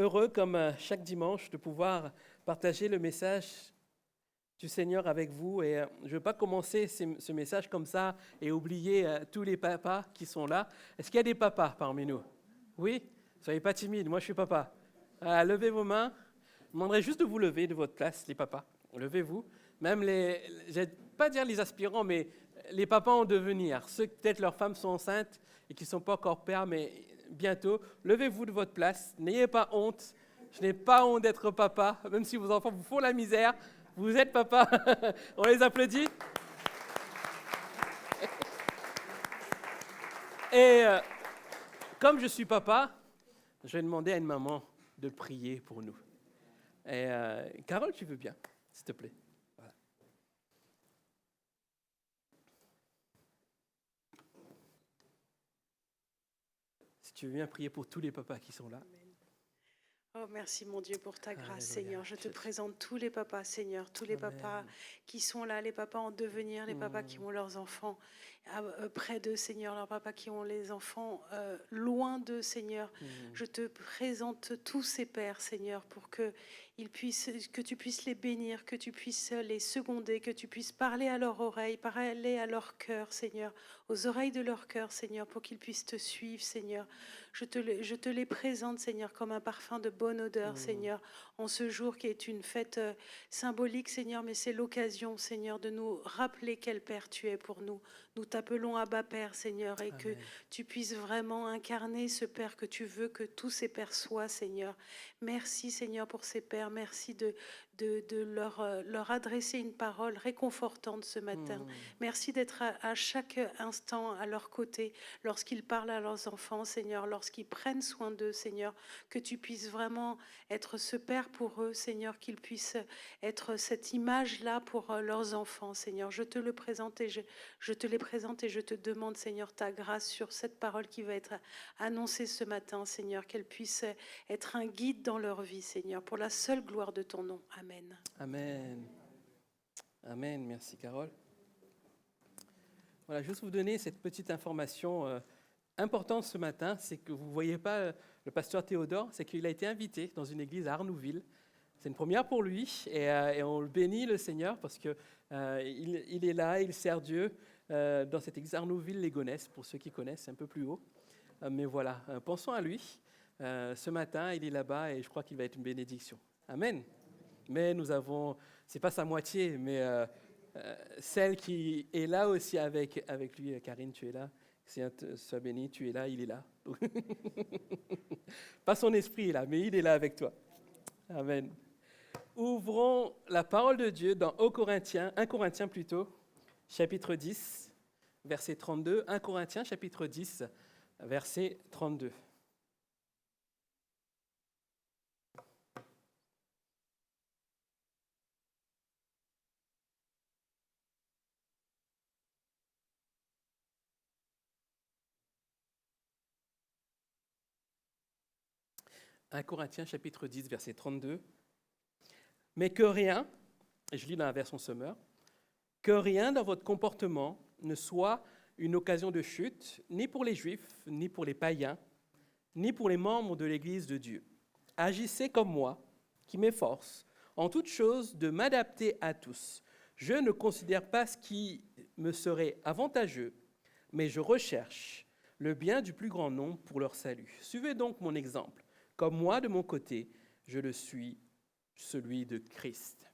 heureux, comme chaque dimanche, de pouvoir partager le message du Seigneur avec vous. Et je ne veux pas commencer ce message comme ça et oublier tous les papas qui sont là. Est-ce qu'il y a des papas parmi nous? Oui? Soyez pas timides, moi je suis papa. Levez vos mains. Je demanderai juste de vous lever de votre place, les papas. Levez-vous. Même je ne vais pas dire les aspirants, mais les papas en devenir. Ceux que peut-être leurs femmes sont enceintes et qui ne sont pas encore pères, mais bientôt. Levez-vous de votre place. N'ayez pas honte. Je n'ai pas honte d'être papa, même si vos enfants vous font la misère. Vous êtes papa. On les applaudit. Et comme je suis papa, je vais demander à une maman de prier pour nous. Et Carole, tu veux bien, s'il te plaît. Voilà. Si tu veux bien prier pour tous les papas qui sont là. Oh, merci mon Dieu pour ta grâce, Alléluia. Seigneur. Je te présente tous les papas, Seigneur, tous les papas qui sont là, les papas en devenir, les papas qui ont leurs enfants près d'eux, Seigneur, leurs papas qui ont les enfants loin d'eux, Seigneur. Je te présente tous ces pères, Seigneur, pour que tu puisses les bénir, que tu puisses les seconder, que tu puisses parler à leur oreille, parler à leur cœur, Seigneur, aux oreilles de leur cœur, Seigneur, pour qu'ils puissent te suivre, Seigneur. Je te les présente, Seigneur, comme un parfum de bonne odeur, Seigneur, en ce jour qui est une fête symbolique, Seigneur, mais c'est l'occasion, Seigneur, de nous rappeler quel Père tu es pour nous. Nous t'appelons Abba Père, Seigneur, et que tu puisses vraiment incarner ce Père que tu veux que tous ces pères soient, Seigneur. Merci, Seigneur, pour ces pères. Merci de leur adresser une parole réconfortante ce matin. Merci d'être à chaque instant à leur côté, lorsqu'ils parlent à leurs enfants, Seigneur, lorsqu'ils prennent soin d'eux, Seigneur, que tu puisses vraiment être ce Père pour eux, Seigneur, qu'ils puissent être cette image-là pour leurs enfants, Seigneur. Je te le présente et je te les présente et je te demande, Seigneur, ta grâce sur cette parole qui va être annoncée ce matin, Seigneur, qu'elle puisse être un guide dans leur vie, Seigneur, pour la seule gloire de ton nom. Amen. Amen. Amen. Merci, Carole. Voilà, juste vous donner cette petite information importante ce matin, c'est que vous ne voyez pas le pasteur Théodore, c'est qu'il a été invité dans une église à Arnouville. C'est une première pour lui et on le bénit, le Seigneur, parce qu'il est là, il sert Dieu dans cette église Arnouville-les-Gonesse, pour ceux qui connaissent, un peu plus haut. Mais voilà, pensons à lui. Ce matin, il est là-bas et je crois qu'il va être une bénédiction. Amen. Mais nous avons, c'est pas sa moitié, mais celle qui est là aussi avec lui. Karine, tu es là. Sois bénie, tu es là, il est là. Pas son esprit est là, mais il est là avec toi. Amen. Ouvrons la parole de Dieu dans 1 Corinthiens chapitre 10, verset 32. 1 Corinthiens, chapitre 10, verset 32. « 1 Corinthiens, chapitre 10, verset 32. « Mais que rien, et je lis dans la version Sommer, que rien dans votre comportement ne soit une occasion de chute, ni pour les Juifs, ni pour les païens, ni pour les membres de l'Église de Dieu. Agissez comme moi, qui m'efforce, en toute chose, de m'adapter à tous. Je ne considère pas ce qui me serait avantageux, mais je recherche le bien du plus grand nombre pour leur salut. Suivez donc mon exemple. Comme moi, de mon côté, je le suis, celui de Christ. »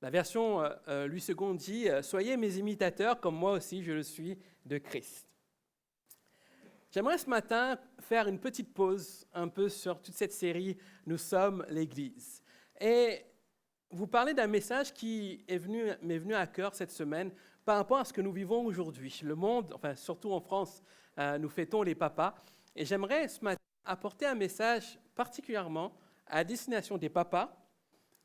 La version Louis II dit « Soyez mes imitateurs, comme moi aussi je le suis de Christ. » J'aimerais ce matin faire une petite pause un peu sur toute cette série « Nous sommes l'Église ». Et vous parler d'un message qui m'est venu à cœur cette semaine par rapport à ce que nous vivons aujourd'hui. Le monde, enfin surtout en France, nous fêtons les papas. Et j'aimerais ce matin apporter un message particulièrement à destination des papas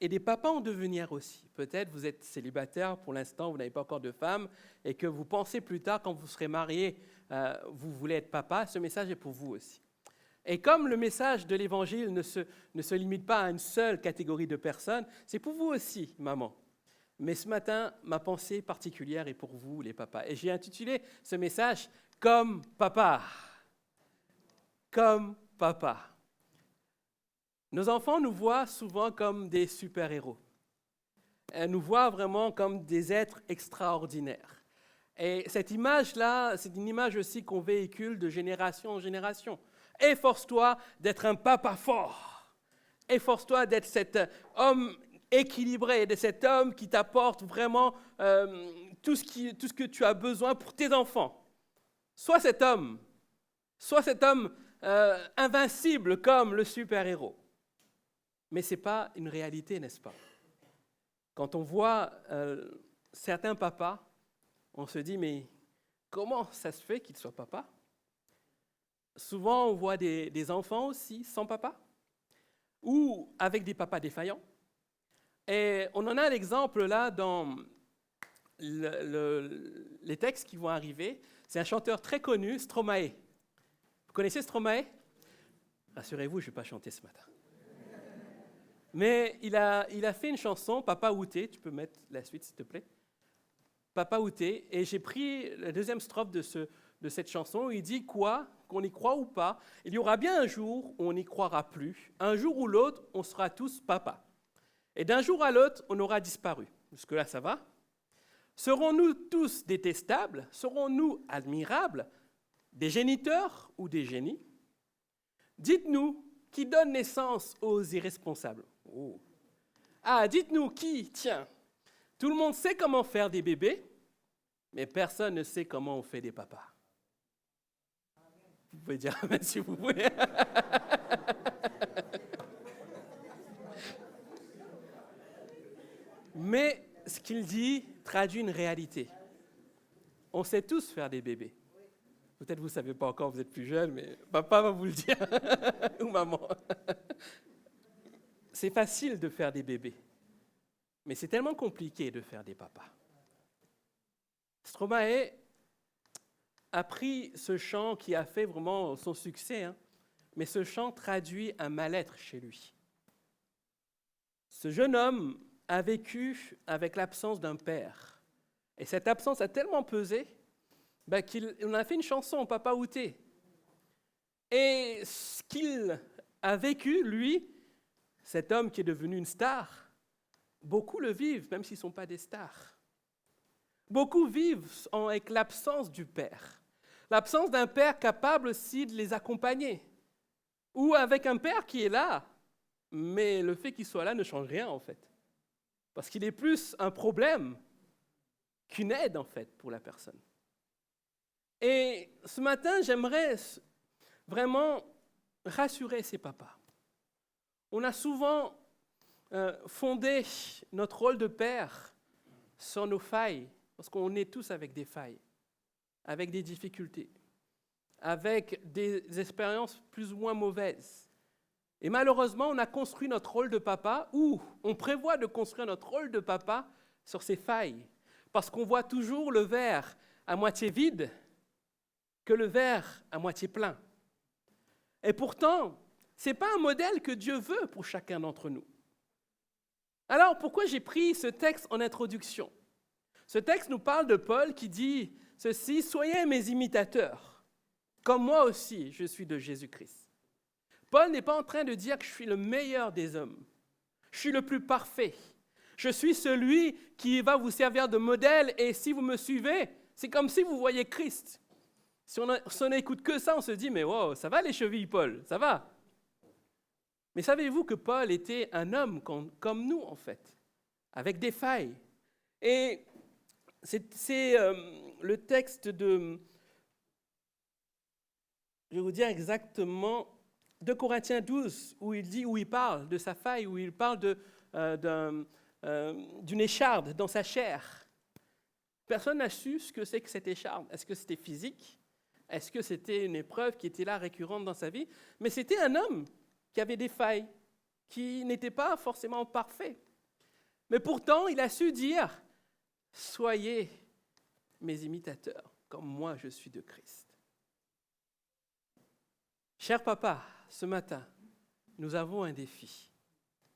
et des papas en devenir aussi. Peut-être vous êtes célibataire pour l'instant, vous n'avez pas encore de femme et que vous pensez plus tard quand vous serez marié, vous voulez être papa. Ce message est pour vous aussi. Et comme le message de l'Évangile ne se limite pas à une seule catégorie de personnes, c'est pour vous aussi, maman. Mais ce matin, ma pensée particulière est pour vous, les papas. Et j'ai intitulé ce message « Comme papa ». Comme papa. Nos enfants nous voient souvent comme des super-héros. Elles nous voient vraiment comme des êtres extraordinaires. Et cette image-là, c'est une image aussi qu'on véhicule de génération en génération. Efforce-toi d'être un papa fort. Efforce-toi d'être cet homme équilibré, de cet homme qui t'apporte vraiment tout ce que tu as besoin pour tes enfants. Sois cet homme invincible comme le super-héros. Mais ce n'est pas une réalité, n'est-ce pas? Quand on voit certains papas, on se dit, mais comment ça se fait qu'ils soient papas? Souvent, on voit des enfants aussi sans papa, ou avec des papas défaillants. Et on en a un exemple là dans les textes qui vont arriver. C'est un chanteur très connu, Stromae. Vous connaissez Stromae? Rassurez-vous, je ne vais pas chanter ce matin. Mais il a fait une chanson, Papa Outé, tu peux mettre la suite s'il te plaît. Papa Outé, et j'ai pris la deuxième strophe de cette chanson où il dit quoi, qu'on y croit ou pas, il y aura bien un jour où on n'y croira plus, un jour ou l'autre, on sera tous papa. Et d'un jour à l'autre, on aura disparu. Jusque-là, ça va? Serons-nous tous détestables? Serons-nous admirables? Des géniteurs ou des génies? Dites-nous, qui donne naissance aux irresponsables? Oh. Ah, dites-nous qui? Tiens, tout le monde sait comment faire des bébés, mais personne ne sait comment on fait des papas. Vous pouvez dire amen si vous voulez. Mais ce qu'il dit traduit une réalité. On sait tous faire des bébés. Peut-être vous ne savez pas encore, vous êtes plus jeune, mais papa va vous le dire, ou maman. C'est facile de faire des bébés, mais c'est tellement compliqué de faire des papas. Stromae a pris ce chant qui a fait vraiment son succès, mais ce chant traduit un mal-être chez lui. Ce jeune homme a vécu avec l'absence d'un père, et cette absence a tellement pesé qu'on a fait une chanson, Papa Outé. Et ce qu'il a vécu, lui, cet homme qui est devenu une star, beaucoup le vivent, même s'ils ne sont pas des stars. Beaucoup vivent avec l'absence du père. L'absence d'un père capable aussi de les accompagner. Ou avec un père qui est là, mais le fait qu'il soit là ne change rien en fait. Parce qu'il est plus un problème qu'une aide en fait pour la personne. Et ce matin, j'aimerais vraiment rassurer ces papas. On a souvent fondé notre rôle de père sur nos failles, parce qu'on est tous avec des failles, avec des difficultés, avec des expériences plus ou moins mauvaises. Et malheureusement, on a construit notre rôle de papa, ou on prévoit de construire notre rôle de papa sur ces failles, parce qu'on voit toujours le verre à moitié vide que le verre à moitié plein. Et pourtant, ce n'est pas un modèle que Dieu veut pour chacun d'entre nous. Alors, pourquoi j'ai pris ce texte en introduction? Ce texte nous parle de Paul qui dit ceci, « Soyez mes imitateurs, comme moi aussi je suis de Jésus-Christ. » Paul n'est pas en train de dire que je suis le meilleur des hommes, je suis le plus parfait, je suis celui qui va vous servir de modèle et si vous me suivez, c'est comme si vous voyez Christ. Si on n'écoute que ça, on se dit, mais wow, ça va les chevilles, Paul, ça va. Mais savez-vous que Paul était un homme comme nous, en fait, avec des failles. Et c'est le texte de, je vais vous dire exactement, de Corinthiens 12, où il parle de sa faille, où il parle d'une écharde dans sa chair. Personne n'a su ce que c'est que cette écharde. Est-ce que c'était physique? Est-ce que c'était une épreuve qui était là récurrente dans sa vie? Mais c'était un homme qui avait des failles, qui n'était pas forcément parfait. Mais pourtant, il a su dire, « Soyez mes imitateurs, comme moi je suis de Christ. » Cher papa, ce matin, nous avons un défi.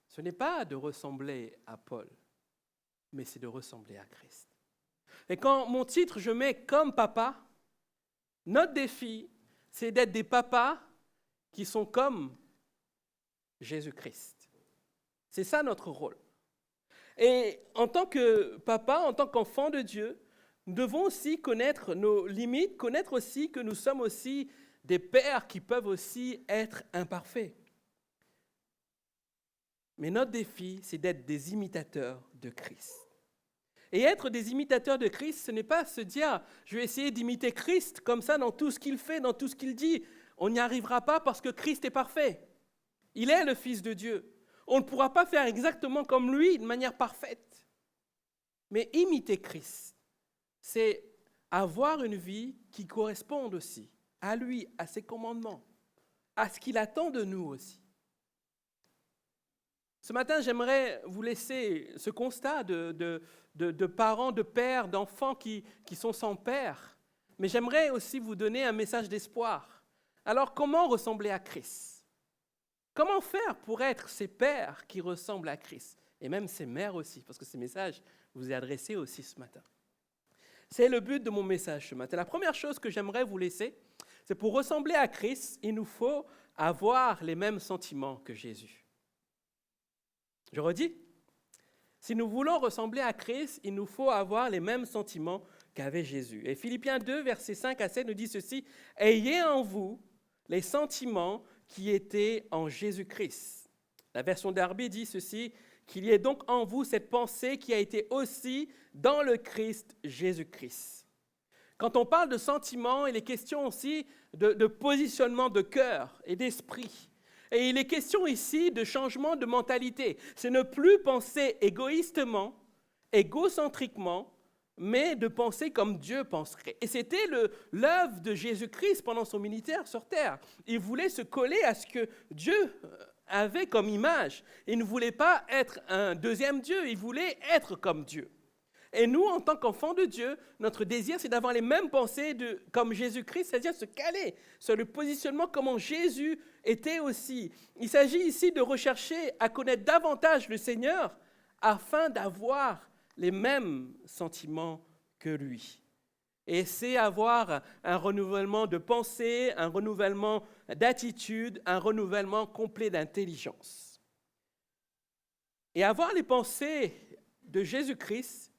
Ce n'est pas de ressembler à Paul, mais c'est de ressembler à Christ. Et quand mon titre, je mets « Comme papa », notre défi, c'est d'être des papas qui sont comme Jésus-Christ. C'est ça notre rôle. Et en tant que papa, en tant qu'enfant de Dieu, nous devons aussi connaître nos limites, connaître aussi que nous sommes aussi des pères qui peuvent aussi être imparfaits. Mais notre défi, c'est d'être des imitateurs de Christ. Et être des imitateurs de Christ, ce n'est pas se dire « je vais essayer d'imiter Christ comme ça dans tout ce qu'il fait, dans tout ce qu'il dit ». On n'y arrivera pas parce que Christ est parfait. Il est le Fils de Dieu. On ne pourra pas faire exactement comme lui, de manière parfaite. Mais imiter Christ, c'est avoir une vie qui corresponde aussi à lui, à ses commandements, à ce qu'il attend de nous aussi. Ce matin, j'aimerais vous laisser ce constat de parents, de pères, d'enfants qui sont sans père. Mais j'aimerais aussi vous donner un message d'espoir. Alors, comment ressembler à Christ ? Comment faire pour être ces pères qui ressemblent à Christ ? Et même ces mères aussi, parce que ce message vous est adressé aussi ce matin. C'est le but de mon message ce matin. La première chose que j'aimerais vous laisser, c'est pour ressembler à Christ, il nous faut avoir les mêmes sentiments que Jésus. Je redis, si nous voulons ressembler à Christ, il nous faut avoir les mêmes sentiments qu'avait Jésus. Et Philippiens 2, versets 5 à 7 nous dit ceci, « Ayez en vous les sentiments qui étaient en Jésus-Christ. » La version Darby dit ceci, « Qu'il y ait donc en vous cette pensée qui a été aussi dans le Christ Jésus-Christ. » Quand on parle de sentiments, il est question aussi de positionnement de cœur et d'esprit. Et il est question ici de changement de mentalité. C'est ne plus penser égoïstement, égocentriquement, mais de penser comme Dieu penserait. Et c'était l'œuvre de Jésus-Christ pendant son ministère sur terre. Il voulait se coller à ce que Dieu avait comme image. Il ne voulait pas être un deuxième Dieu, il voulait être comme Dieu. Et nous, en tant qu'enfants de Dieu, notre désir, c'est d'avoir les mêmes pensées comme Jésus-Christ, c'est-à-dire se caler sur le positionnement comment Jésus était aussi. Il s'agit ici de rechercher à connaître davantage le Seigneur afin d'avoir les mêmes sentiments que lui. Et c'est avoir un renouvellement de pensée, un renouvellement d'attitude, un renouvellement complet d'intelligence. Et avoir les pensées de Jésus-Christ,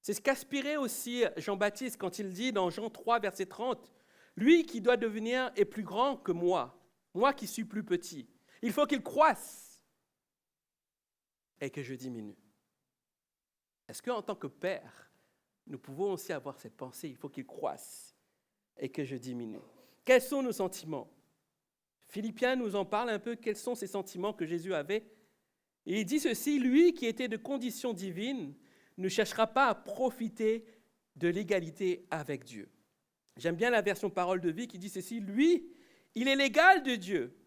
c'est ce qu'aspirait aussi Jean-Baptiste quand il dit dans Jean 3, verset 30, « Lui qui doit devenir est plus grand que moi qui suis plus petit. Il faut qu'il croisse et que je diminue. » Est-ce qu'en tant que père, nous pouvons aussi avoir cette pensée, il faut qu'il croisse et que je diminue? Quels sont nos sentiments? Philippiens nous en parle un peu, quels sont ces sentiments que Jésus avait. Et il dit ceci, « Lui qui était de condition divine, ne cherchera pas à profiter de l'égalité avec Dieu. » J'aime bien la version Parole de vie qui dit ceci, « Lui, il est l'égal de Dieu,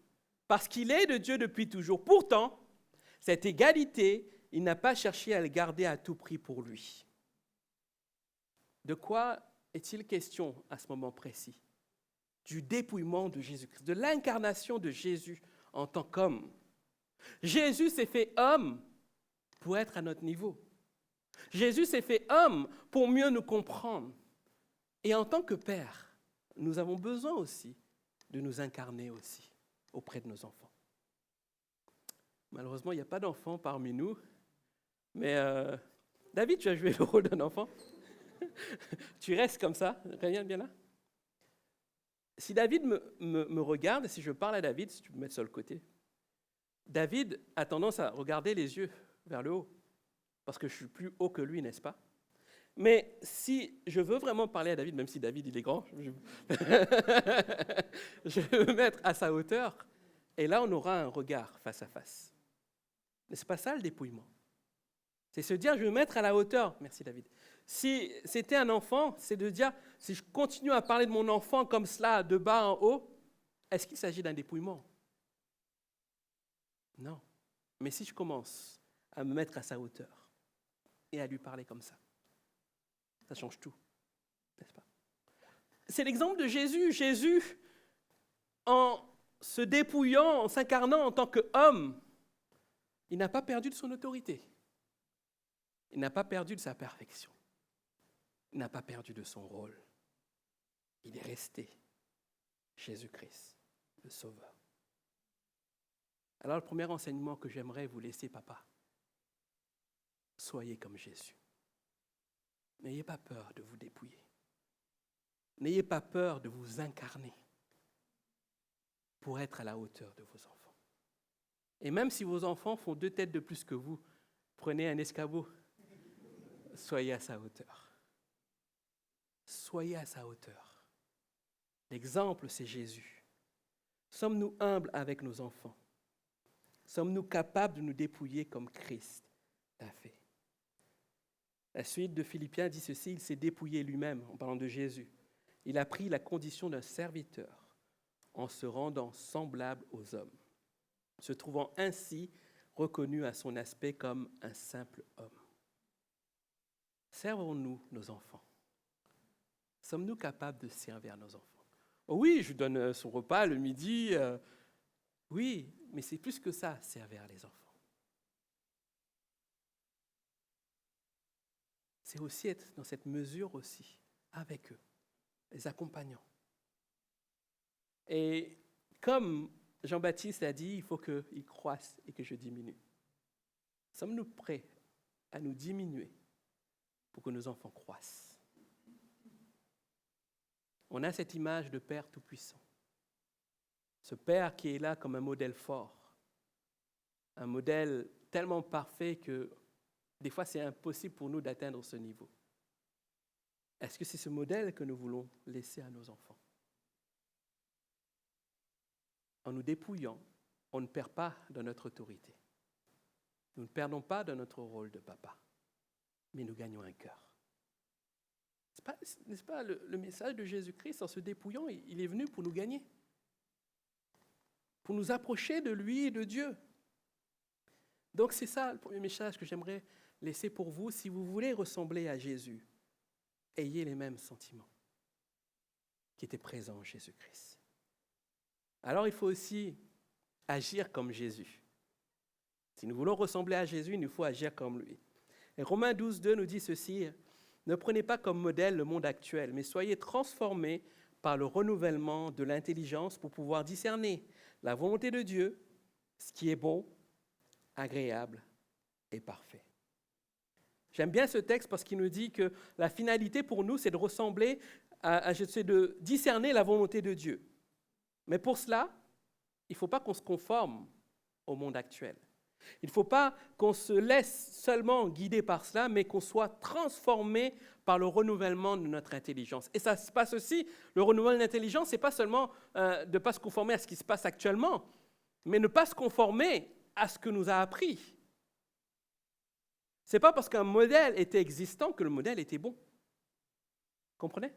parce qu'il est de Dieu depuis toujours. Pourtant, cette égalité, il n'a pas cherché à la garder à tout prix pour lui. » De quoi est-il question à ce moment précis? Du dépouillement de Jésus-Christ, de l'incarnation de Jésus en tant qu'homme. Jésus s'est fait homme pour être à notre niveau. Jésus s'est fait homme pour mieux nous comprendre. Et en tant que père, nous avons besoin aussi de nous incarner aussi auprès de nos enfants. Malheureusement, il n'y a pas d'enfants parmi nous, mais David, tu as joué le rôle d'un enfant. Tu restes comme ça, rien bien là. Si David me regarde, si je parle à David, si tu peux me mettre sur le côté, David a tendance à regarder les yeux vers le haut, parce que je suis plus haut que lui, n'est-ce pas? Mais si je veux vraiment parler à David, même si David il est grand, je vais me mettre à sa hauteur, et là on aura un regard face à face. Mais ce n'est pas ça le dépouillement. C'est se dire, je vais me mettre à la hauteur. Merci David. Si c'était un enfant, c'est de dire, si je continue à parler de mon enfant comme cela, de bas en haut, est-ce qu'il s'agit d'un dépouillement? Non. Mais si je commence à me mettre à sa hauteur et à lui parler comme ça change tout, n'est-ce pas? C'est l'exemple de Jésus. Jésus, en se dépouillant, en s'incarnant en tant qu'homme, il n'a pas perdu de son autorité. Il n'a pas perdu de sa perfection. Il n'a pas perdu de son rôle. Il est resté Jésus-Christ, le Sauveur. Alors le premier enseignement que j'aimerais vous laisser, papa, soyez comme Jésus. N'ayez pas peur de vous dépouiller. N'ayez pas peur de vous incarner pour être à la hauteur de vos enfants. Et même si vos enfants font 2 têtes de plus que vous, prenez un escabeau, soyez à sa hauteur. Soyez à sa hauteur. L'exemple, c'est Jésus. Sommes-nous humbles avec nos enfants? Sommes-nous capables de nous dépouiller comme Christ l'a fait? La suite de Philippiens dit ceci, il s'est dépouillé lui-même, en parlant de Jésus. Il a pris la condition d'un serviteur en se rendant semblable aux hommes, se trouvant ainsi reconnu à son aspect comme un simple homme. Servons-nous nos enfants? Sommes-nous capables de servir nos enfants? Oh oui, je lui donne son repas le midi. Oui, mais c'est plus que ça, servir les enfants. C'est aussi être dans cette mesure aussi, avec eux, les accompagnants. Et comme Jean-Baptiste a dit, il faut qu'il croisse et que je diminue. Sommes-nous prêts à nous diminuer pour que nos enfants croissent? On a cette image de Père Tout-Puissant. Ce Père qui est là comme un modèle fort, un modèle tellement parfait que des fois c'est impossible pour nous d'atteindre ce niveau. Est-ce que c'est ce modèle que nous voulons laisser à nos enfants? En nous dépouillant, on ne perd pas de notre autorité. Nous ne perdons pas de notre rôle de papa, mais nous gagnons un cœur. N'est-ce pas le message de Jésus-Christ en se dépouillant, il est venu pour nous gagner, pour nous approcher de lui et de Dieu. Donc c'est ça le premier message que j'aimerais laisser pour vous. Si vous voulez ressembler à Jésus, ayez les mêmes sentiments qui étaient présents en Jésus-Christ. Alors il faut aussi agir comme Jésus. Si nous voulons ressembler à Jésus, il nous faut agir comme lui. Et Romains 12:2 nous dit ceci, « Ne prenez pas comme modèle le monde actuel, mais soyez transformés par le renouvellement de l'intelligence pour pouvoir discerner la volonté de Dieu, ce qui est bon, agréable et parfait. » J'aime bien ce texte parce qu'il nous dit que la finalité pour nous, c'est de ressembler c'est de discerner la volonté de Dieu. Mais pour cela, il ne faut pas qu'on se conforme au monde actuel. Il ne faut pas qu'on se laisse seulement guider par cela, mais qu'on soit transformé par le renouvellement de notre intelligence. Et ça se passe aussi, le renouvellement de l'intelligence, ce n'est pas seulement de ne pas se conformer à ce qui se passe actuellement, mais ne pas se conformer à ce que nous a appris. Ce n'est pas parce qu'un modèle était existant que le modèle était bon. Comprenez?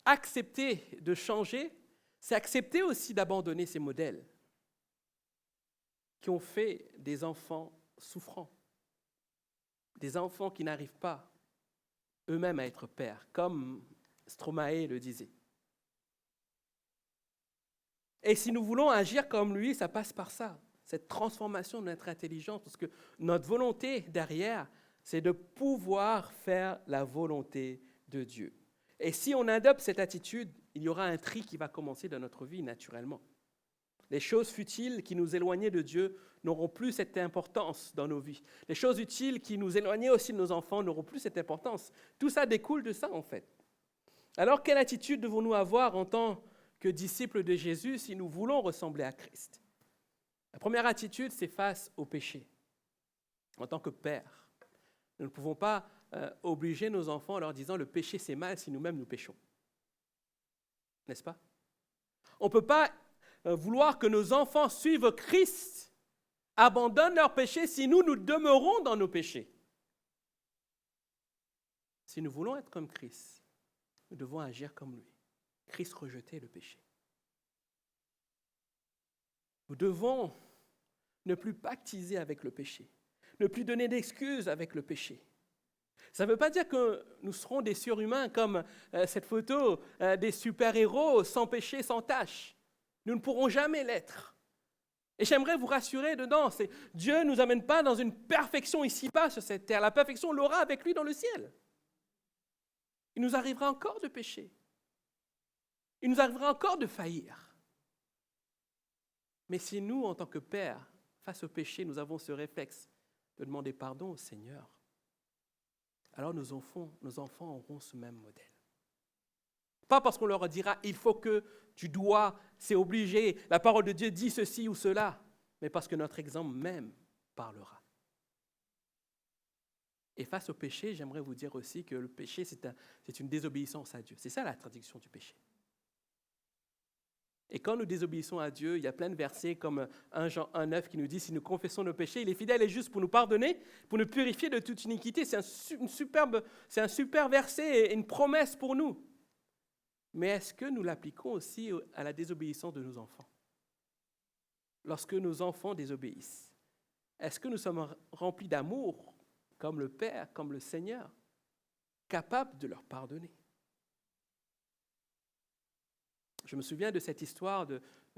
Accepter de changer, c'est accepter aussi d'abandonner ces modèles qui ont fait des enfants souffrants, des enfants qui n'arrivent pas eux-mêmes à être pères, comme Stromae le disait. Et si nous voulons agir comme lui, ça passe par ça, cette transformation de notre intelligence, parce que notre volonté derrière, c'est de pouvoir faire la volonté de Dieu. Et si on adopte cette attitude, il y aura un tri qui va commencer dans notre vie naturellement. Les choses futiles qui nous éloignaient de Dieu n'auront plus cette importance dans nos vies. Les choses utiles qui nous éloignaient aussi de nos enfants n'auront plus cette importance. Tout ça découle de ça, en fait. Alors, quelle attitude devons-nous avoir en tant que disciples de Jésus si nous voulons ressembler à Christ? La première attitude, c'est face au péché. En tant que père, nous ne pouvons pas obliger nos enfants en leur disant « le péché, c'est mal » si nous-mêmes nous péchons. N'est-ce pas? On ne peut pas vouloir que nos enfants suivent Christ, abandonnent leurs péchés si nous demeurons dans nos péchés. Si nous voulons être comme Christ, nous devons agir comme lui. Christ rejetait le péché. Nous devons ne plus pactiser avec le péché, ne plus donner d'excuses avec le péché. Ça ne veut pas dire que nous serons des surhumains comme cette photo des super-héros sans péché, sans tache. Nous ne pourrons jamais l'être. Et j'aimerais vous rassurer dedans, Dieu ne nous amène pas dans une perfection ici-bas sur cette terre. La perfection, on l'aura avec lui dans le ciel. Il nous arrivera encore de pécher. Il nous arrivera encore de faillir. Mais si nous, en tant que pères, face au péché, nous avons ce réflexe de demander pardon au Seigneur, alors nos enfants auront ce même modèle. Pas parce qu'on leur dira « il faut que, tu dois, c'est obligé, la parole de Dieu dit ceci ou cela », mais parce que notre exemple même parlera. Et face au péché, j'aimerais vous dire aussi que le péché, c'est une désobéissance à Dieu. C'est ça la traduction du péché. Et quand nous désobéissons à Dieu, il y a plein de versets comme 1 Jean 1,9 qui nous dit « Si nous confessons nos péchés, il est fidèle et juste pour nous pardonner, pour nous purifier de toute iniquité. » C'est un super verset et une promesse pour nous. Mais est-ce que nous l'appliquons aussi à la désobéissance de nos enfants? Lorsque nos enfants désobéissent, est-ce que nous sommes remplis d'amour, comme le Père, comme le Seigneur, capables de leur pardonner? Je me souviens de cette histoire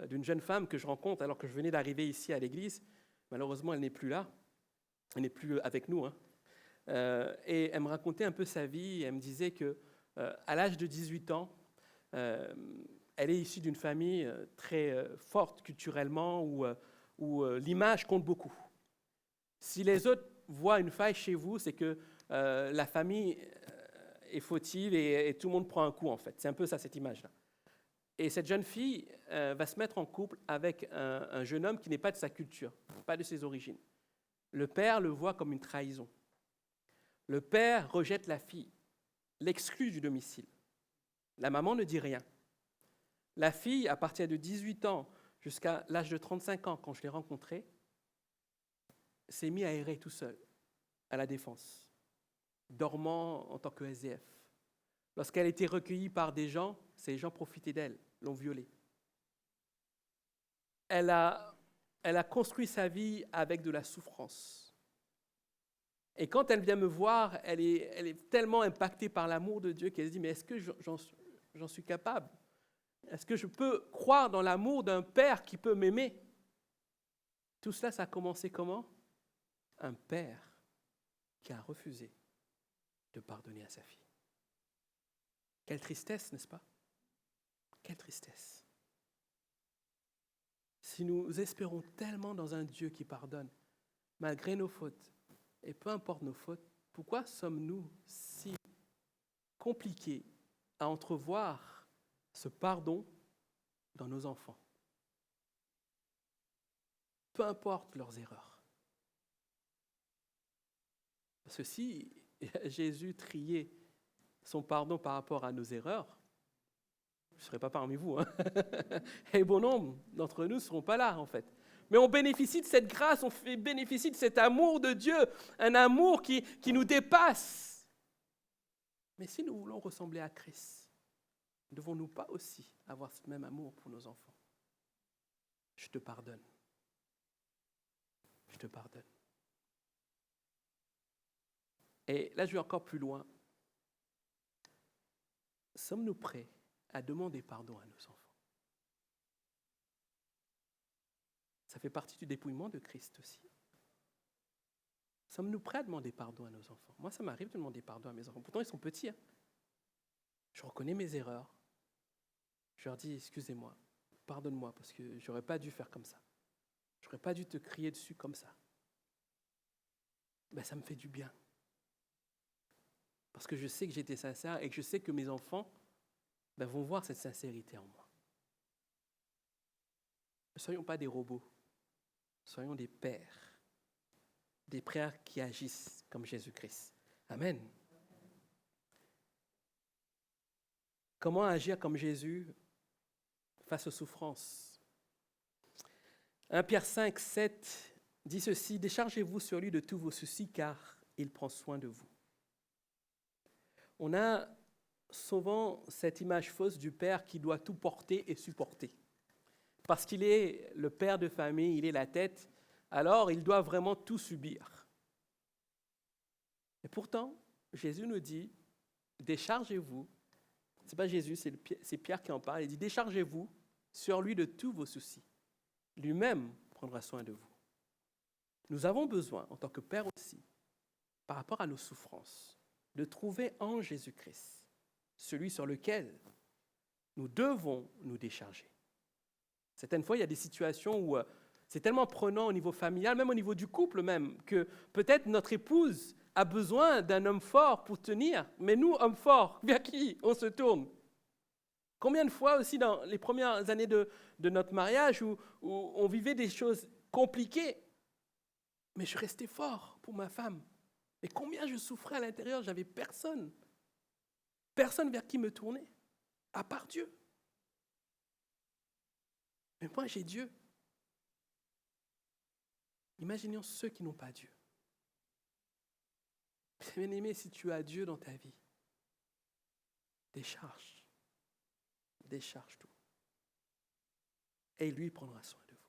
d'une jeune femme que je rencontre alors que je venais d'arriver ici à l'église. Malheureusement, elle n'est plus là. Elle n'est plus avec nous. Et elle me racontait un peu sa vie. Elle me disait qu'à l'âge de 18 ans, elle est issue d'une famille très forte culturellement où l'image compte beaucoup. Si les autres voient une faille chez vous, c'est que la famille est fautive et tout le monde prend un coup, en fait. C'est un peu ça, cette image-là. Et cette jeune fille va se mettre en couple avec un jeune homme qui n'est pas de sa culture, pas de ses origines. Le père le voit comme une trahison. Le père rejette la fille, l'exclut du domicile. La maman ne dit rien. La fille, à partir de 18 ans jusqu'à l'âge de 35 ans, quand je l'ai rencontrée, s'est mise à errer tout seul, à la défense, dormant en tant que SDF. Lorsqu'elle a été recueillie par des gens, ces gens profitaient d'elle, l'ont violée. Elle a construit sa vie avec de la souffrance. Et quand elle vient me voir, elle est tellement impactée par l'amour de Dieu qu'elle se dit « Mais est-ce que j'en suis capable? Est-ce que je peux croire dans l'amour d'un père qui peut m'aimer ?» Tout cela, ça a commencé comment? Un père qui a refusé de pardonner à sa fille. Quelle tristesse, n'est-ce pas? Quelle tristesse. Si nous espérons tellement dans un Dieu qui pardonne, malgré nos fautes, et peu importe nos fautes, pourquoi sommes-nous si compliqués à entrevoir ce pardon dans nos enfants? Peu importe leurs erreurs. Parce que si Jésus triait son pardon par rapport à nos erreurs, je ne serai pas parmi vous. Et bon nombre d'entre nous ne seront pas là, en fait. Mais on bénéficie de cette grâce, bénéficie de cet amour de Dieu, un amour qui nous dépasse. Mais si nous voulons ressembler à Christ, ne devons-nous pas aussi avoir ce même amour pour nos enfants? Je te pardonne. Je te pardonne. Et là, je vais encore plus loin. Sommes-nous prêts à demander pardon à nos enfants? Ça fait partie du dépouillement de Christ aussi. Sommes-nous prêts à demander pardon à nos enfants? Moi, ça m'arrive de demander pardon à mes enfants. Pourtant, ils sont petits. Je reconnais mes erreurs. Je leur dis, excusez-moi, pardonne-moi, parce que je n'aurais pas dû faire comme ça. Je n'aurais pas dû te crier dessus comme ça. Ben, ça me fait du bien. Parce que je sais que j'étais sincère et que je sais que mes enfants vont voir cette sincérité en moi. Ne soyons pas des robots. Soyons des pères qui agissent comme Jésus-Christ. Amen. Comment agir comme Jésus face aux souffrances? 1 Pierre 5, 7 dit ceci: « Déchargez-vous sur lui de tous vos soucis, car il prend soin de vous. » On a souvent cette image fausse du père qui doit tout porter et supporter. Parce qu'il est le père de famille, il est la tête, alors il doit vraiment tout subir. Et pourtant, Jésus nous dit, déchargez-vous, ce n'est pas Jésus, c'est Pierre qui en parle, il dit, déchargez-vous sur lui de tous vos soucis. Lui-même prendra soin de vous. Nous avons besoin, en tant que père aussi, par rapport à nos souffrances, de trouver en Jésus-Christ celui sur lequel nous devons nous décharger. Certaines fois, il y a des situations où c'est tellement prenant au niveau familial, même au niveau du couple même, que peut-être notre épouse a besoin d'un homme fort pour tenir. Mais nous, hommes forts, vers qui on se tourne? Combien de fois aussi dans les premières années de notre mariage où on vivait des choses compliquées, mais je restais fort pour ma femme. Et combien je souffrais à l'intérieur, j'avais personne vers qui me tourner, à part Dieu. Mais moi, j'ai Dieu. Imaginons ceux qui n'ont pas Dieu. Bien-aimé, si tu as Dieu dans ta vie, décharge tout. Et lui prendra soin de vous.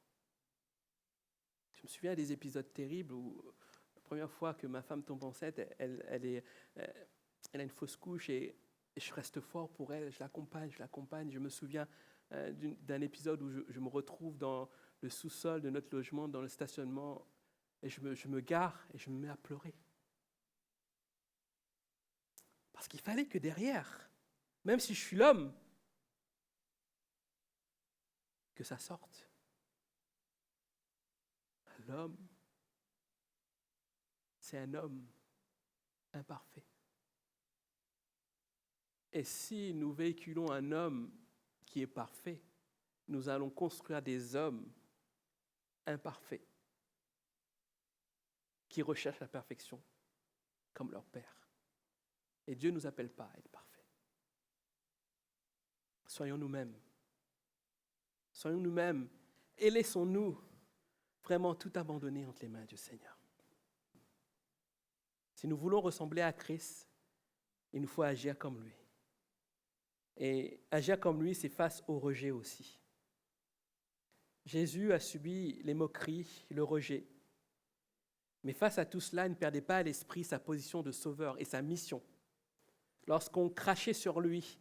Je me souviens des épisodes terribles où la première fois que ma femme tombe enceinte, elle a une fausse couche et je reste fort pour elle, je l'accompagne. Je me souviens d'un épisode où je me retrouve dans le sous-sol de notre logement, dans le stationnement, et je me gare et je me mets à pleurer. Parce qu'il fallait que derrière, même si je suis l'homme, que ça sorte. L'homme, c'est un homme imparfait. Et si nous véhiculons un homme qui est parfait, nous allons construire des hommes imparfaits qui recherchent la perfection comme leur Père. Et Dieu ne nous appelle pas à être parfaits. Soyons nous-mêmes et laissons-nous vraiment tout abandonner entre les mains du Seigneur. Si nous voulons ressembler à Christ, il nous faut agir comme lui. Et agir comme lui, c'est face au rejet aussi. Jésus a subi les moqueries, le rejet. Mais face à tout cela, il ne perdait pas à l'esprit sa position de sauveur et sa mission. Lorsqu'on crachait sur lui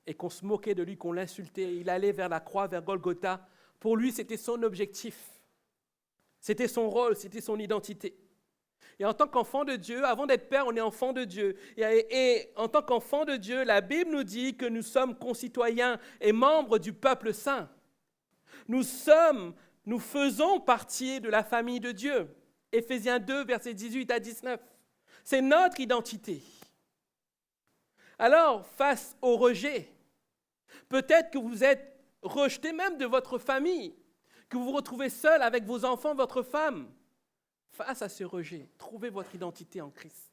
et qu'on se moquait de lui, qu'on l'insultait, il allait vers la croix, vers Golgotha. Pour lui, c'était son objectif. C'était son rôle, c'était son identité. Et en tant qu'enfant de Dieu, avant d'être père, on est enfant de Dieu. Et en tant qu'enfant de Dieu, la Bible nous dit que nous sommes concitoyens et membres du peuple saint. Nous faisons partie de la famille de Dieu. Éphésiens 2, versets 18 à 19. C'est notre identité. Alors, face au rejet, peut-être que vous êtes rejeté même de votre famille, que vous vous retrouvez seul avec vos enfants, votre femme. Face à ce rejet, trouvez votre identité en Christ.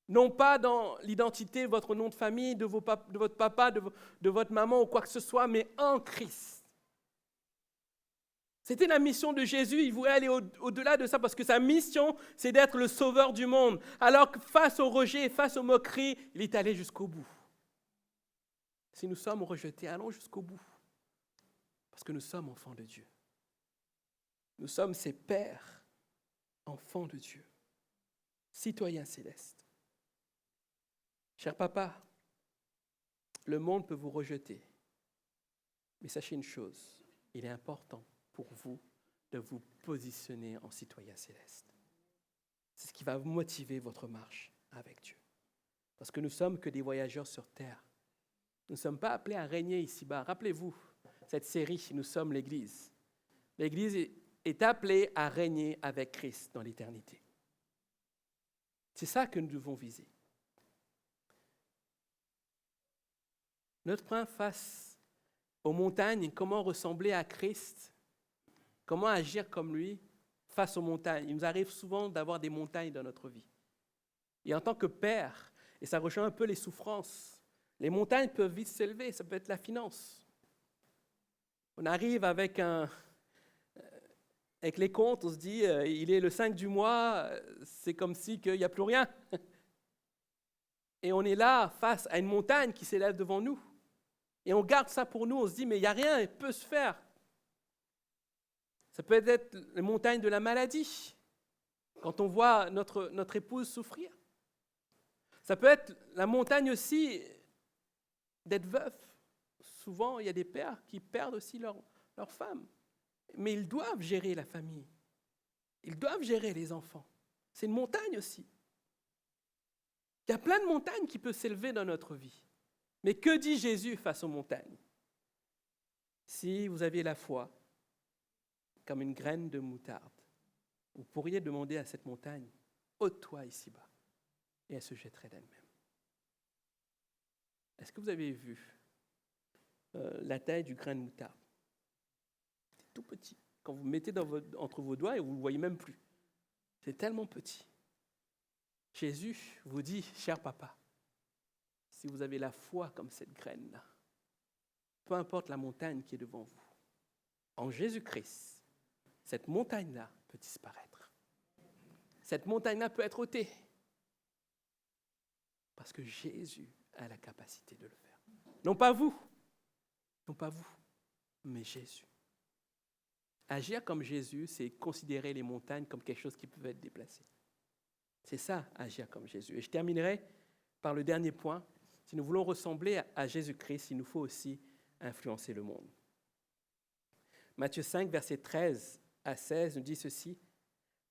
Non pas dans l'identité, votre nom de famille, de votre papa, de votre maman ou quoi que ce soit, mais en Christ. C'était la mission de Jésus, il voulait aller au-delà de ça parce que sa mission, c'est d'être le sauveur du monde. Alors que face au rejet, face aux moqueries, il est allé jusqu'au bout. Si nous sommes rejetés, allons jusqu'au bout. Parce que nous sommes enfants de Dieu. Nous sommes ses pères, enfants de Dieu, citoyens célestes. Cher papa, le monde peut vous rejeter. Mais sachez une chose, il est important pour vous de vous positionner en citoyen céleste. C'est ce qui va motiver votre marche avec Dieu. Parce que nous ne sommes que des voyageurs sur terre. Nous ne sommes pas appelés à régner ici-bas. Rappelez-vous, cette série, nous sommes l'Église. L'Église est appelée à régner avec Christ dans l'éternité. C'est ça que nous devons viser. Notre point face aux montagnes, comment ressembler à Christ, comment agir comme lui face aux montagnes. Il nous arrive souvent d'avoir des montagnes dans notre vie. Et en tant que père, et ça rejoint un peu les souffrances, les montagnes peuvent vite s'élever, ça peut être la finance. On arrive avec les comptes, on se dit, il est le 5 du mois, c'est comme si qu'il n'y a plus rien. Et on est là face à une montagne qui s'élève devant nous. Et on garde ça pour nous, on se dit, mais il n'y a rien, il peut se faire. Ça peut être la montagne de la maladie, quand on voit notre épouse souffrir. Ça peut être la montagne aussi d'être veuf. Souvent, il y a des pères qui perdent aussi leur femme. Mais ils doivent gérer la famille. Ils doivent gérer les enfants. C'est une montagne aussi. Il y a plein de montagnes qui peuvent s'élever dans notre vie. Mais que dit Jésus face aux montagnes? Si vous aviez la foi comme une graine de moutarde, vous pourriez demander à cette montagne, ôte-toi ici-bas, et elle se jetterait d'elle-même. Est-ce que vous avez vu la taille du grain de moutarde? C'est tout petit. Quand vous le mettez entre vos doigts, et vous ne le voyez même plus. C'est tellement petit. Jésus vous dit, cher papa, si vous avez la foi comme cette graine-là, peu importe la montagne qui est devant vous, en Jésus-Christ, cette montagne-là peut disparaître. Cette montagne-là peut être ôtée. Parce que Jésus a la capacité de le faire. Non pas vous, mais Jésus. Agir comme Jésus, c'est considérer les montagnes comme quelque chose qui peut être déplacé. C'est ça, agir comme Jésus. Et je terminerai par le dernier point. Si nous voulons ressembler à Jésus-Christ, il nous faut aussi influencer le monde. Matthieu 5, versets 13 à 16 nous dit ceci.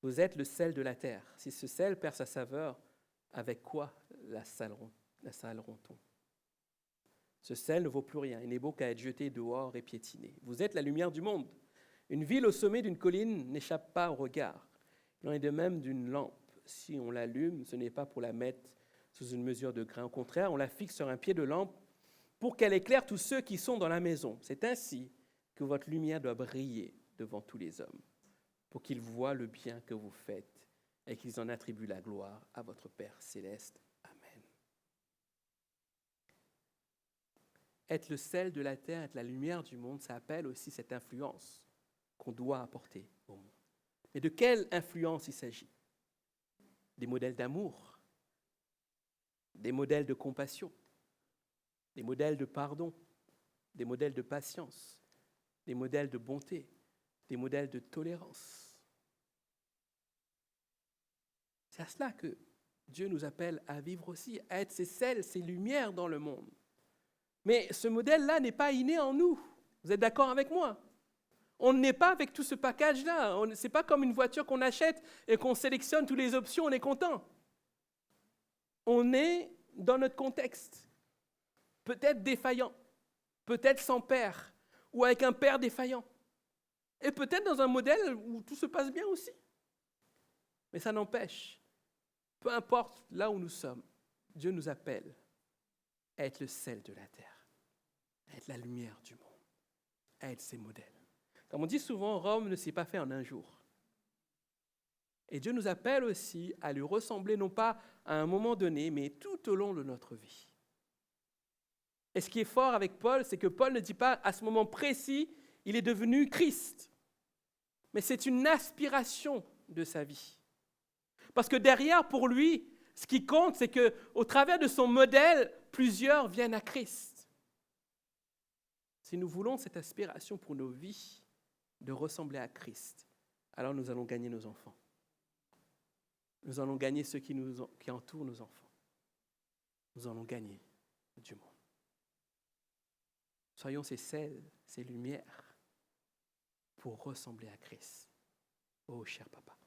Vous êtes le sel de la terre. Si ce sel perd sa saveur, avec quoi la saleront-on? Ce sel ne vaut plus rien. Il n'est beau qu'à être jeté dehors et piétiné. Vous êtes la lumière du monde. Une ville au sommet d'une colline n'échappe pas au regard. Il en est de même d'une lampe. Si on l'allume, ce n'est pas pour la mettre sous une mesure de grain. Au contraire, on la fixe sur un pied de lampe pour qu'elle éclaire tous ceux qui sont dans la maison. C'est ainsi que votre lumière doit briller devant tous les hommes, pour qu'ils voient le bien que vous faites et qu'ils en attribuent la gloire à votre Père céleste. Amen. Être le sel de la terre, être la lumière du monde, ça appelle aussi cette influence qu'on doit apporter au monde. Mais de quelle influence il s'agit? Des modèles d'amour, des modèles de compassion, des modèles de pardon, des modèles de patience, des modèles de bonté, des modèles de tolérance. C'est à cela que Dieu nous appelle à vivre aussi, à être ces sels, ces lumières dans le monde. Mais ce modèle-là n'est pas inné en nous. Vous êtes d'accord avec moi? On n'est pas avec tout ce package-là. Ce n'est pas comme une voiture qu'on achète et qu'on sélectionne toutes les options, on est content. On est dans notre contexte. Peut-être défaillant, peut-être sans père, ou avec un père défaillant. Et peut-être dans un modèle où tout se passe bien aussi. Mais ça n'empêche, peu importe là où nous sommes, Dieu nous appelle à être le sel de la terre, à être la lumière du monde, à être ses modèles. Comme on dit souvent, Rome ne s'est pas fait en un jour. Et Dieu nous appelle aussi à lui ressembler, non pas à un moment donné, mais tout au long de notre vie. Et ce qui est fort avec Paul, c'est que Paul ne dit pas à ce moment précis, il est devenu Christ. Mais c'est une aspiration de sa vie. Parce que derrière, pour lui, ce qui compte, c'est qu'au travers de son modèle, plusieurs viennent à Christ. Si nous voulons cette aspiration pour nos vies, de ressembler à Christ, alors nous allons gagner nos enfants. Nous allons gagner ceux qui entourent nos enfants. Nous allons gagner du monde. Soyons ces sels, ces lumières, pour ressembler à Christ. Oh, cher papa.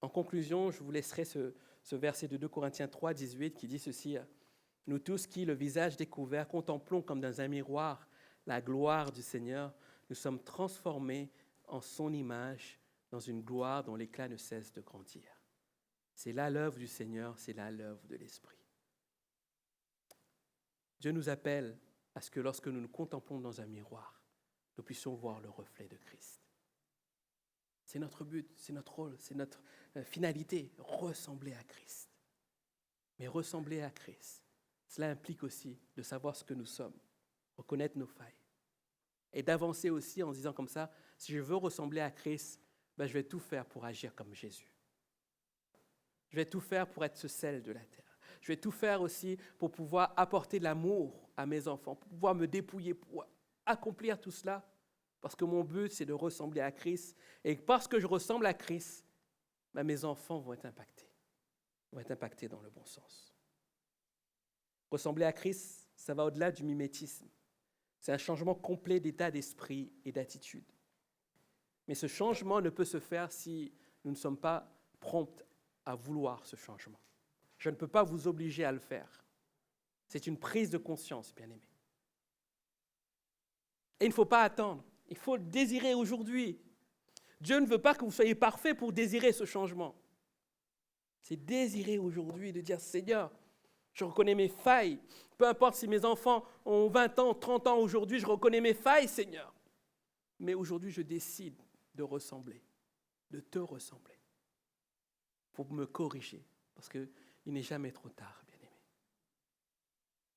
En conclusion, je vous laisserai ce verset de 2 Corinthiens 3, 18 qui dit ceci. « Nous tous qui, le visage découvert, contemplons comme dans un miroir la gloire du Seigneur, nous sommes transformés en son image dans une gloire dont l'éclat ne cesse de grandir. » C'est là l'œuvre du Seigneur, c'est là l'œuvre de l'Esprit. Dieu nous appelle à ce que lorsque nous nous contemplons dans un miroir, nous puissions voir le reflet de Christ. C'est notre but, c'est notre rôle, c'est notre finalité, ressembler à Christ. Mais ressembler à Christ, cela implique aussi de savoir ce que nous sommes, reconnaître nos failles. Et d'avancer aussi en disant comme ça, si je veux ressembler à Christ, je vais tout faire pour agir comme Jésus. Je vais tout faire pour être ce sel de la terre. Je vais tout faire aussi pour pouvoir apporter de l'amour à mes enfants, pour pouvoir me dépouiller, pour accomplir tout cela. Parce que mon but, c'est de ressembler à Christ. Et parce que je ressemble à Christ, mes enfants vont être impactés dans le bon sens. Ressembler à Christ, ça va au-delà du mimétisme. C'est un changement complet d'état d'esprit et d'attitude. Mais ce changement ne peut se faire si nous ne sommes pas prompts à vouloir ce changement. Je ne peux pas vous obliger à le faire. C'est une prise de conscience, bien-aimés. Et il ne faut pas attendre. Il faut le désirer aujourd'hui. Dieu ne veut pas que vous soyez parfaits pour désirer ce changement. C'est désirer aujourd'hui, de dire, Seigneur, je reconnais mes failles. Peu importe si mes enfants ont 20 ans, 30 ans aujourd'hui, je reconnais mes failles, Seigneur. Mais aujourd'hui, je décide de ressembler, de te ressembler, pour me corriger. Parce qu'il n'est jamais trop tard, bien-aimé.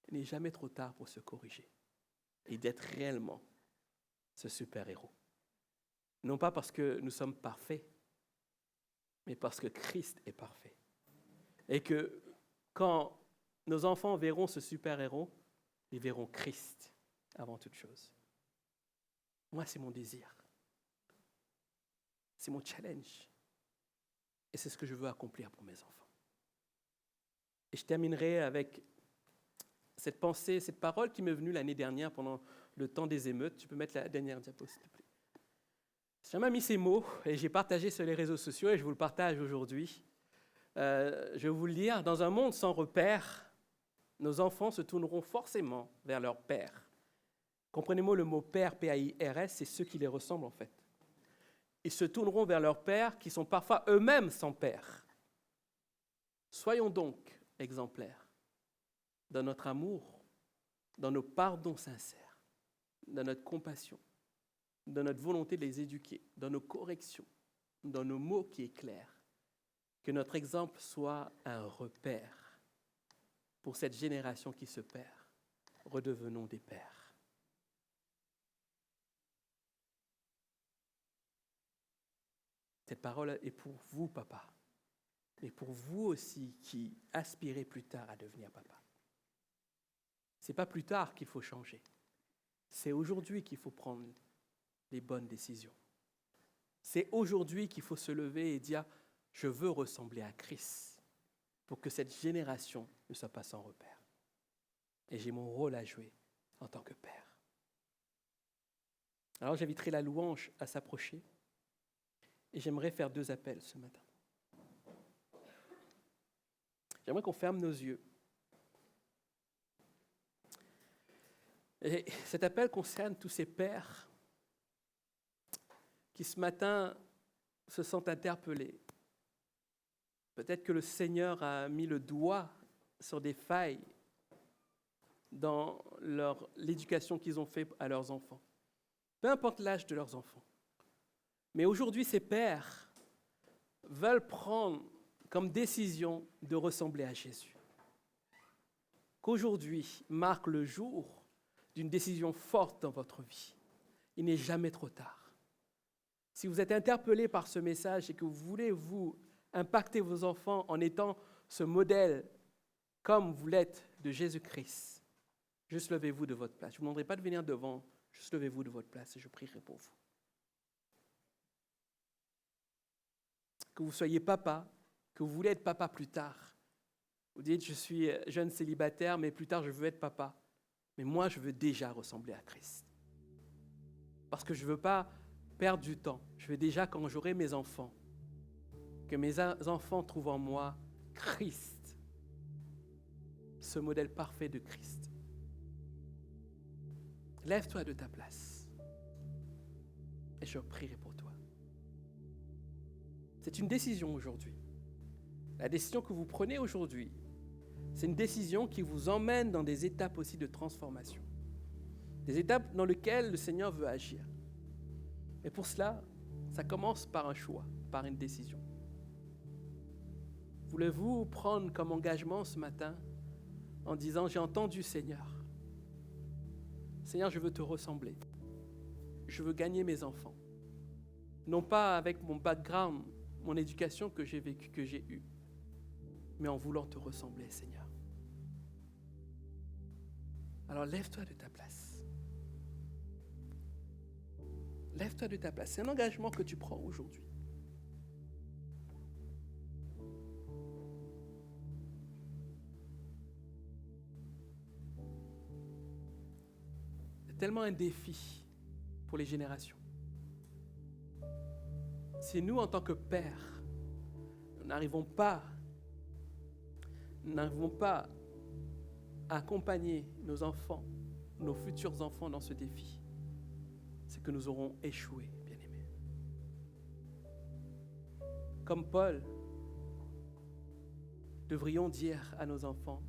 Il n'est jamais trop tard pour se corriger et d'être réellement ce super-héros. Non pas parce que nous sommes parfaits, mais parce que Christ est parfait. Et que quand nos enfants verront ce super-héros, ils verront Christ avant toute chose. Moi, c'est mon désir. C'est mon challenge. Et c'est ce que je veux accomplir pour mes enfants. Et je terminerai avec cette pensée, cette parole qui m'est venue l'année dernière pendant le temps des émeutes. Tu peux mettre la dernière diapo, s'il te plaît. J'ai jamais mis ces mots et j'ai partagé sur les réseaux sociaux et je vous le partage aujourd'hui. Je vais vous le dire, dans un monde sans repère, nos enfants se tourneront forcément vers leur père. Comprenez-moi le mot père, P-A-I-R-S, c'est ceux qui les ressemblent en fait. Ils se tourneront vers leurs pères qui sont parfois eux-mêmes sans père. Soyons donc exemplaires dans notre amour, dans nos pardons sincères, dans notre compassion, dans notre volonté de les éduquer, dans nos corrections, dans nos mots qui éclairent. Que notre exemple soit un repère pour cette génération qui se perd. Redevenons des pères. Cette parole est pour vous, papa, et pour vous aussi qui aspirez plus tard à devenir papa. Ce n'est pas plus tard qu'il faut changer. C'est aujourd'hui qu'il faut prendre les bonnes décisions. C'est aujourd'hui qu'il faut se lever et dire « Je veux ressembler à Christ » pour que cette génération ne soit pas sans repère. Et j'ai mon rôle à jouer en tant que père. Alors j'inviterai la louange à s'approcher et j'aimerais faire 2 appels ce matin. J'aimerais qu'on ferme nos yeux. Et cet appel concerne tous ces pères qui ce matin se sentent interpellés. Peut-être que le Seigneur a mis le doigt sur des failles dans l'éducation qu'ils ont faite à leurs enfants. Peu importe l'âge de leurs enfants. Mais aujourd'hui, ces pères veulent prendre comme décision de ressembler à Jésus. Qu'aujourd'hui marque le jour d'une décision forte dans votre vie. Il n'est jamais trop tard. Si vous êtes interpellé par ce message et que vous voulez vous impacter vos enfants en étant ce modèle comme vous l'êtes de Jésus-Christ, juste levez-vous de votre place. Je ne vous demanderai pas de venir devant, juste levez-vous de votre place et je prierai pour vous. Que vous soyez papa, que vous voulez être papa plus tard. Vous dites, je suis jeune célibataire, mais plus tard je veux être papa. Mais moi, je veux déjà ressembler à Christ. Parce que je ne veux pas perdre du temps. Je veux déjà, quand j'aurai mes enfants, que mes enfants trouvent en moi Christ, ce modèle parfait de Christ. Lève-toi de ta place et je prierai pour toi. C'est une décision aujourd'hui. La décision que vous prenez aujourd'hui, c'est une décision qui vous emmène dans des étapes aussi de transformation. Des étapes dans lesquelles le Seigneur veut agir. Et pour cela, ça commence par un choix, par une décision. Voulez-vous prendre comme engagement ce matin en disant « J'ai entendu Seigneur. Seigneur, je veux te ressembler. Je veux gagner mes enfants. Non pas avec mon background, mon éducation que j'ai vécue, que j'ai eue, mais en voulant te ressembler, Seigneur. » Alors lève-toi de ta place. Lève-toi de ta place. C'est un engagement que tu prends aujourd'hui. C'est tellement un défi pour les générations. Si nous, en tant que pères, nous n'arrivons pas à accompagner nos enfants, nos futurs enfants dans ce défi, c'est que nous aurons échoué, bien-aimés. Comme Paul, devrions dire à nos enfants,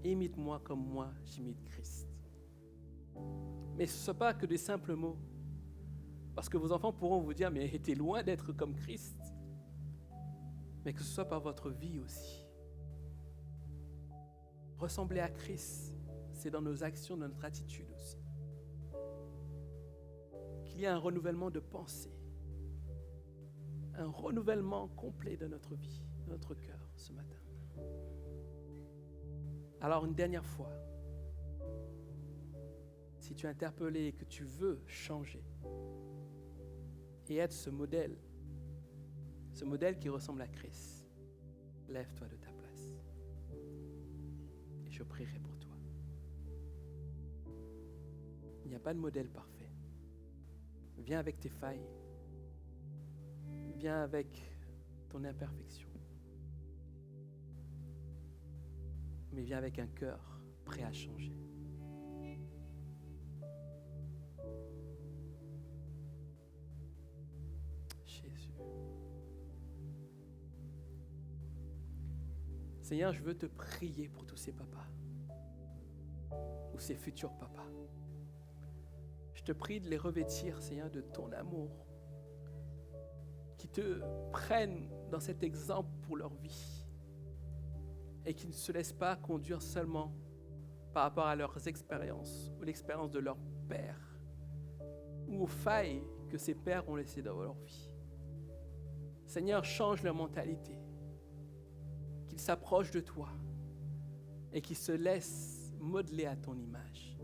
imite-moi comme moi j'imite Christ. Mais ce ne sont pas que des simples mots, parce que vos enfants pourront vous dire, mais t'es loin d'être comme Christ. Mais que ce soit par votre vie aussi. Ressembler à Christ, c'est dans nos actions, dans notre attitude aussi. Qu'il y ait un renouvellement de pensée, un renouvellement complet de notre vie, de notre cœur ce matin. Alors une dernière fois, si tu es interpellé et que tu veux changer et être ce modèle qui ressemble à Christ, lève-toi de ta place et je prierai pour toi. Il n'y a pas de modèle parfait. Viens avec tes failles, viens avec ton imperfection, mais viens avec un cœur prêt à changer. Jésus. Seigneur, je veux te prier pour tous ces papas ou ces futurs papas. Je te prie de les revêtir, Seigneur, de ton amour, qui te prennent dans cet exemple pour leur vie et qui ne se laissent pas conduire seulement par rapport à leurs expériences ou l'expérience de leur père ou aux failles que ces pères ont laissées dans leur vie. Seigneur, change leur mentalité, qu'ils s'approchent de toi et qu'ils se laissent modeler à ton image.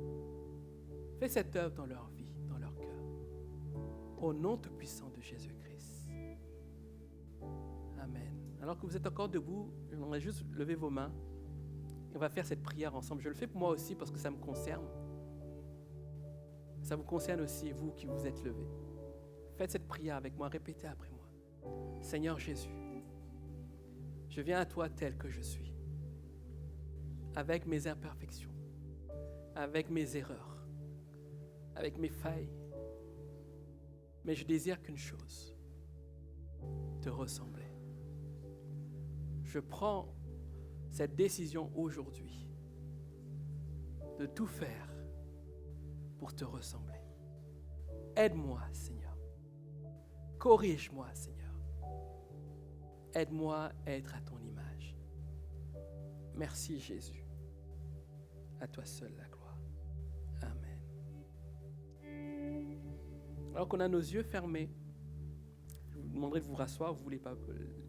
Fais cette œuvre dans leur vie, dans leur cœur. Au nom tout puissant de Jésus-Christ. Amen. Alors que vous êtes encore debout, j'aimerais juste lever vos mains et on va faire cette prière ensemble. Je le fais pour moi aussi parce que ça me concerne. Ça vous concerne aussi, vous qui vous êtes levés. Faites cette prière avec moi, répétez après moi. Seigneur Jésus, je viens à toi tel que je suis, avec mes imperfections, avec mes erreurs, avec mes failles. Mais je désire qu'une chose, te ressembler. Je prends cette décision aujourd'hui de tout faire pour te ressembler. Aide-moi, Seigneur. Corrige-moi, Seigneur. Aide-moi à être à ton image. Merci, Jésus. À toi seul la gloire. Amen. Alors qu'on a nos yeux fermés, je vous demanderai de vous rasseoir, vous les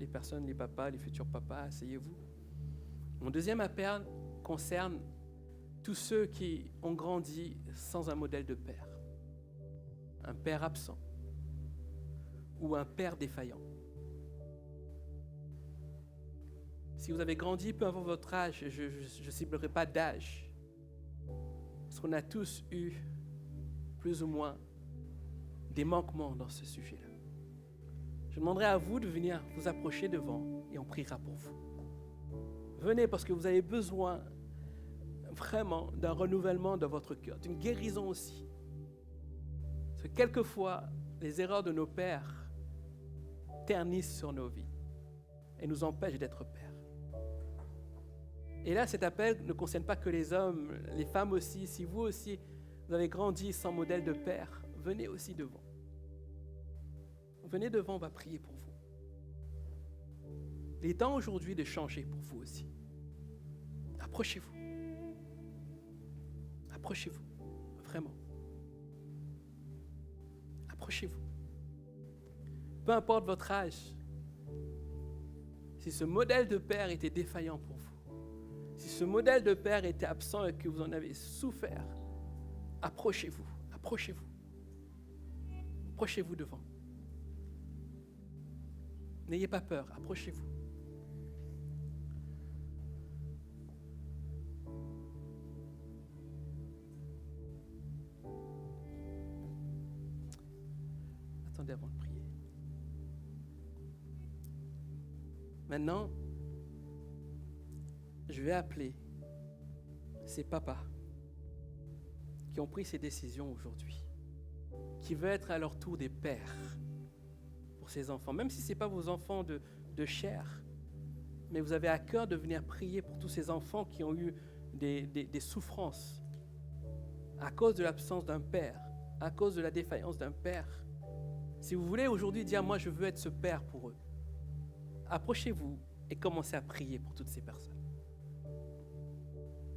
personnes, les papas, les futurs papas, asseyez-vous. Mon deuxième appel concerne tous ceux qui ont grandi sans un modèle de père. Un père absent ou un père défaillant. Si vous avez grandi peu avant votre âge, je ne ciblerai pas d'âge, parce qu'on a tous eu plus ou moins des manquements dans ce sujet-là. Je demanderai à vous de venir vous approcher devant et on priera pour vous. Venez parce que vous avez besoin vraiment d'un renouvellement de votre cœur, d'une guérison aussi. Parce que quelquefois, les erreurs de nos pères ternissent sur nos vies et nous empêchent d'être pères. Et là, cet appel ne concerne pas que les hommes, les femmes aussi. Si vous aussi, vous avez grandi sans modèle de père, venez aussi devant. Venez devant, on va prier pour vous. Il est temps aujourd'hui de changer pour vous aussi. Approchez-vous. Approchez-vous, vraiment. Approchez-vous. Peu importe votre âge, si ce modèle de père était défaillant pour vous, si ce modèle de père était absent et que vous en avez souffert, approchez-vous, approchez-vous. Approchez-vous devant. N'ayez pas peur, approchez-vous. Attendez avant de prier. Maintenant, je vais appeler ces papas qui ont pris ces décisions aujourd'hui. qui veulent être à leur tour des pères pour ces enfants, même si ce n'est pas vos enfants de chair, mais vous avez à cœur de venir prier pour tous ces enfants qui ont eu des souffrances à cause de l'absence d'un père, à cause de la défaillance d'un père. Si vous voulez aujourd'hui dire, moi je veux être ce père pour eux, approchez-vous et commencez à prier pour toutes ces personnes.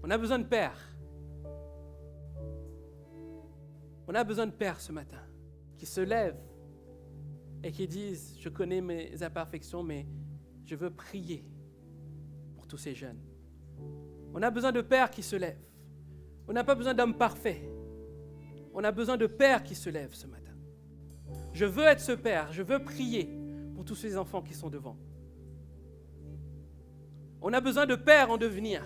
On a besoin de pères. On a besoin de pères ce matin qui se lèvent et qui disent, je connais mes imperfections, mais je veux prier pour tous ces jeunes. On a besoin de pères qui se lèvent. On n'a pas besoin d'hommes parfaits. On a besoin de pères qui se lèvent ce matin. Je veux être ce père, je veux prier pour tous ces enfants qui sont devant. On a besoin de pères en devenir.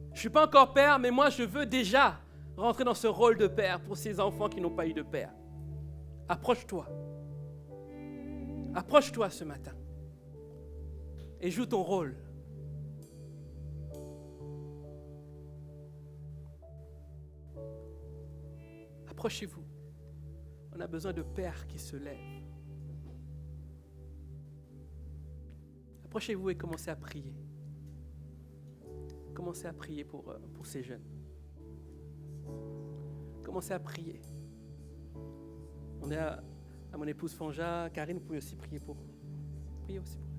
Je ne suis pas encore père, mais moi je veux déjà rentrer dans ce rôle de père pour ces enfants qui n'ont pas eu de père. Approche-toi. Approche-toi ce matin et joue ton rôle. Approchez-vous. On a besoin de pères qui se lèvent. Approchez-vous et commencez à prier. Commencez à prier pour ces jeunes. Commencez à prier. On est à mon épouse Fanja. Karine, vous pouvez aussi prier pour eux. Priez aussi pour eux.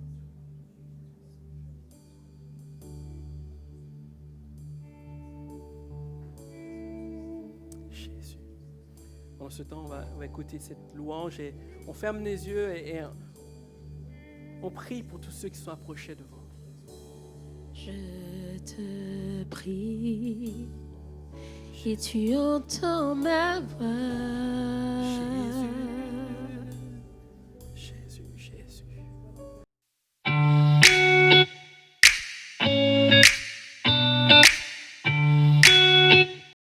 Jésus. Pendant ce temps, on va écouter cette louange et on ferme les yeux et on prie pour tous ceux qui sont approchés devant. Je te prie et tu entends ma voix. Jésus.